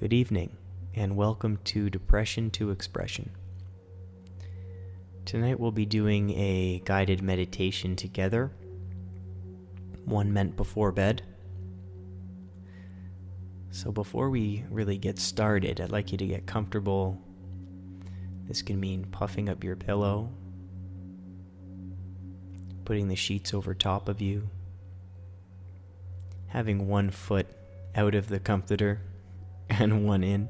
Good evening, and welcome to Depression to Expression. Tonight we'll be doing a guided meditation together, one meant before bed. So before we really get started, I'd like you to get comfortable. This can mean puffing up your pillow, putting the sheets over top of you, having one foot out of the comforter and one in.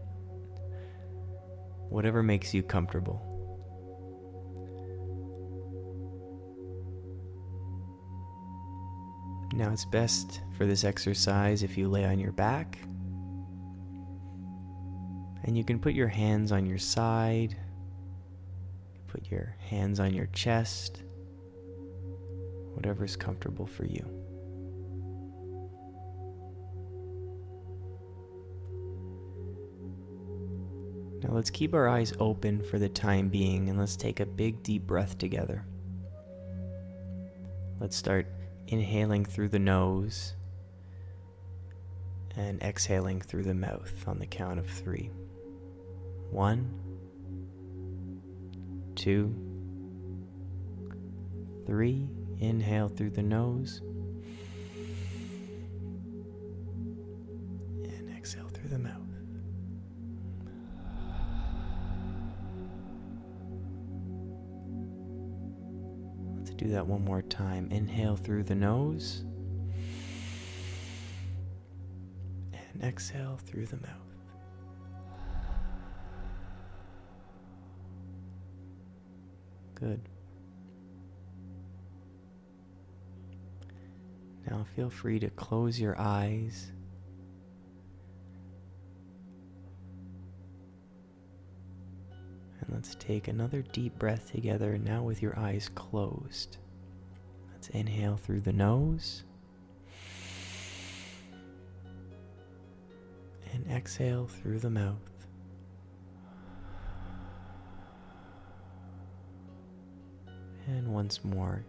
Whatever makes you comfortable. Now it's best for this exercise if you lay on your back, and you can put your hands on your side, put your hands on your chest, whatever's comfortable for you. Now let's keep our eyes open for the time being, and let's take a big deep breath together. Let's start inhaling through the nose and exhaling through the mouth on the count of 3. 1, 2, 3. Inhale through the nose and exhale through the mouth. Let's do that one more time. Inhale through the nose and exhale through the mouth. Good. Now feel free to close your eyes. And let's take another deep breath together, now with your eyes closed. Let's inhale through the nose and exhale through the mouth. And once more,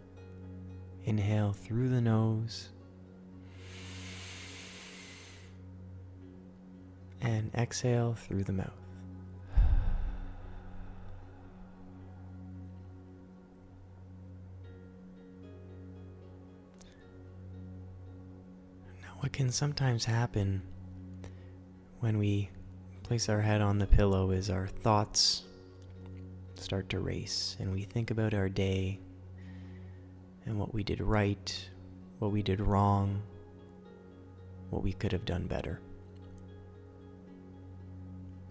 inhale through the nose and exhale through the mouth. Now, what can sometimes happen when we place our head on the pillow is our thoughts start to race, and we think about our day and what we did right, what we did wrong, what we could have done better.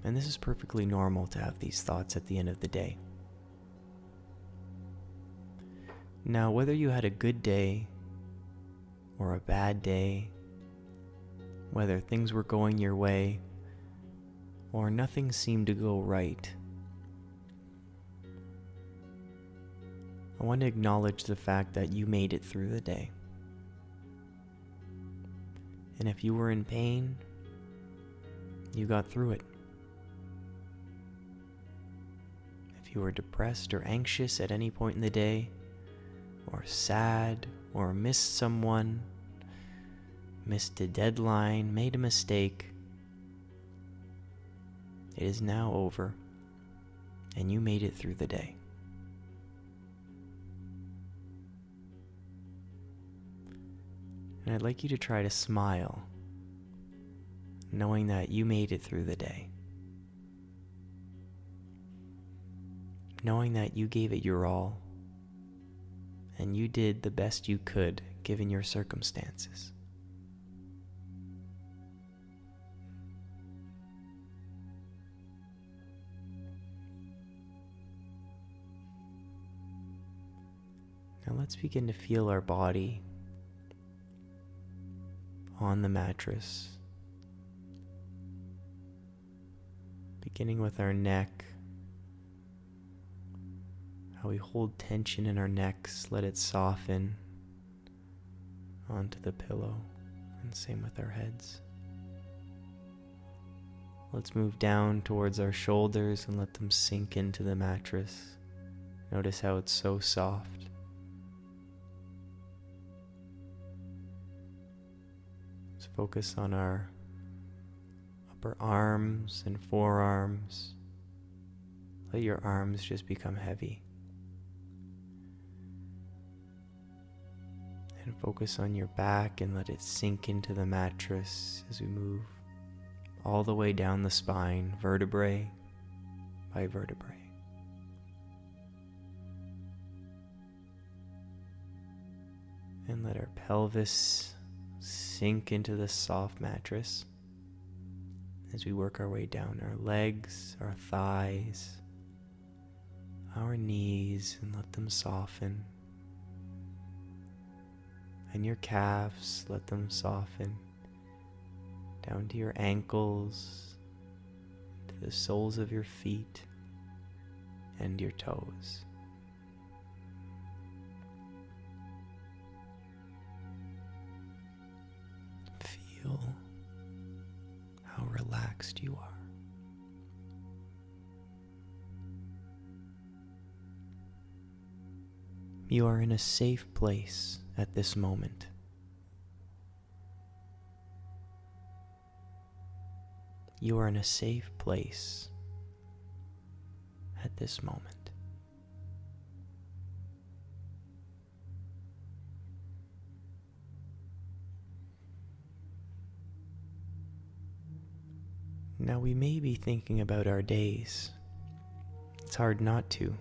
And this is perfectly normal to have these thoughts at the end of the day. Now, whether you had a good day or a bad day, whether things were going your way or nothing seemed to go right, I want to acknowledge the fact that you made it through the day. And if you were in pain, you got through it. If you were depressed or anxious at any point in the day, or sad, or missed someone, missed a deadline, made a mistake, it is now over, and you made it through the day. And I'd like you to try to smile, knowing that you made it through the day. Knowing that you gave it your all, and you did the best you could given your circumstances. Now let's begin to feel our body on the mattress, beginning with our neck, how we hold tension in our necks, let it soften onto the pillow, and same with our heads. Let's move down towards our shoulders and let them sink into the mattress. Notice how it's so soft. Focus on our upper arms and forearms. Let your arms just become heavy. And focus on your back and let it sink into the mattress as we move all the way down the spine, vertebrae by vertebrae. And let our pelvis sink into the soft mattress as we work our way down our legs, our thighs, our knees, and let them soften. And your calves, let them soften down to your ankles, to the soles of your feet, and your toes. Feel how relaxed you are. You are in a safe place at this moment. You are in a safe place at this moment. Now we may be thinking about our days. It's hard not to.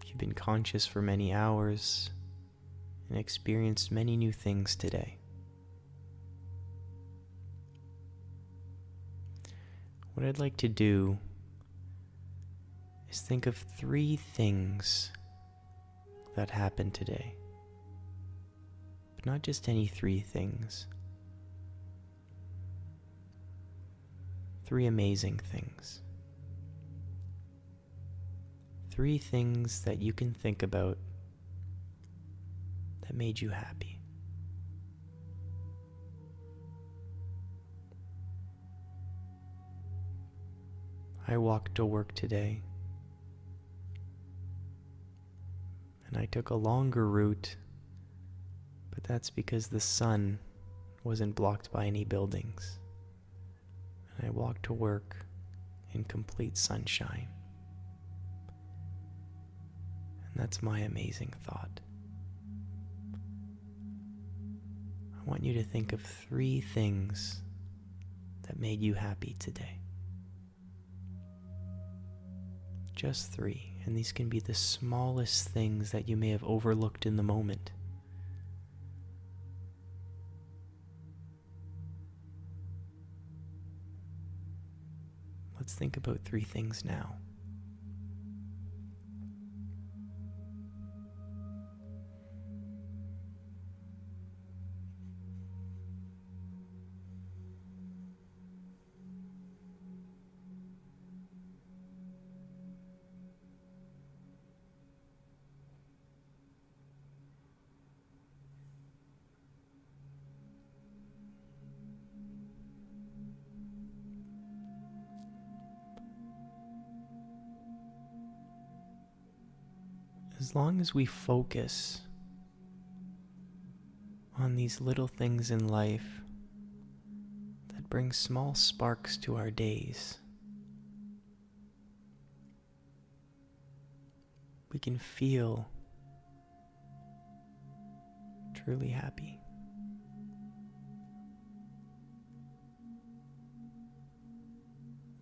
You've been conscious for many hours and experienced many new things today. What I'd like to do is think of 3 things that happened today. But not just any 3 things. 3 amazing things. 3 things that you can think about that made you happy. I walked to work today, and I took a longer route, but that's because the sun wasn't blocked by any buildings. And I walked to work in complete sunshine. And that's my amazing thought. I want you to think of 3 things that made you happy today. Just 3, and these can be the smallest things that you may have overlooked in the moment. Let's think about 3 things now. As long as we focus on these little things in life that bring small sparks to our days, we can feel truly happy.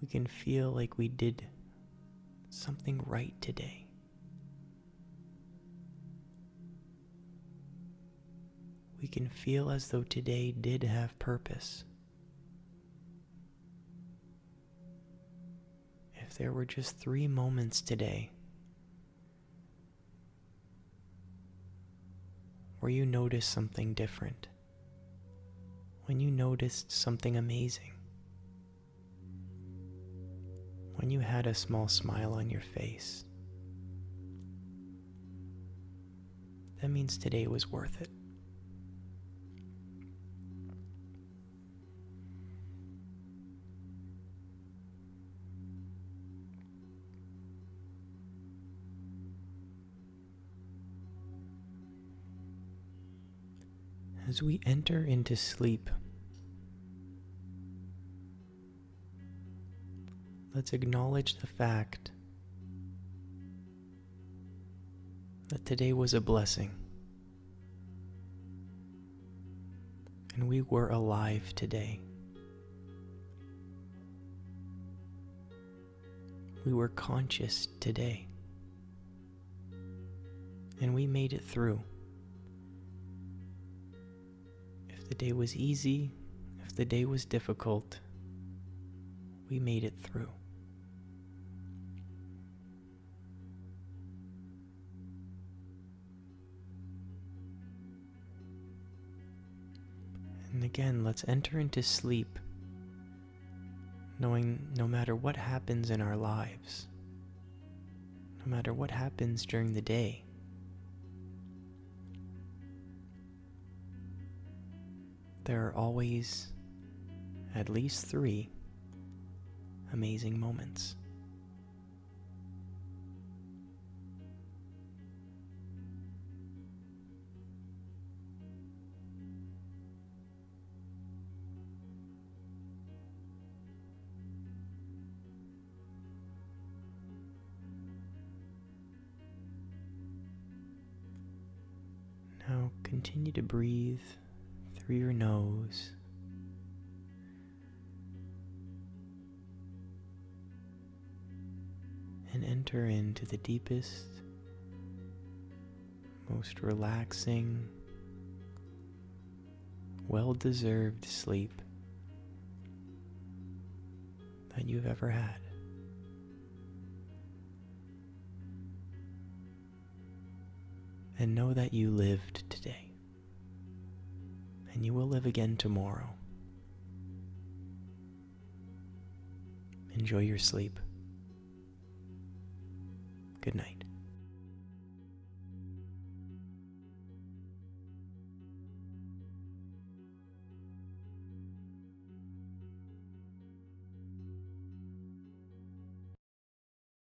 We can feel like we did something right today. We can feel as though today did have purpose. If there were just 3 moments today where you noticed something different, when you noticed something amazing, when you had a small smile on your face, that means today was worth it. As we enter into sleep, let's acknowledge the fact that today was a blessing. And we were alive today. We were conscious today. And we made it through. If the day was easy, if the day was difficult, we made it through. And again, let's enter into sleep, knowing no matter what happens in our lives, no matter what happens during the day, there are always at least 3 amazing moments. Now continue to breathe through your nose. And enter into the deepest, most relaxing, well-deserved sleep that you've ever had. And know that you lived today, and you will live again tomorrow. Enjoy your sleep. Good night.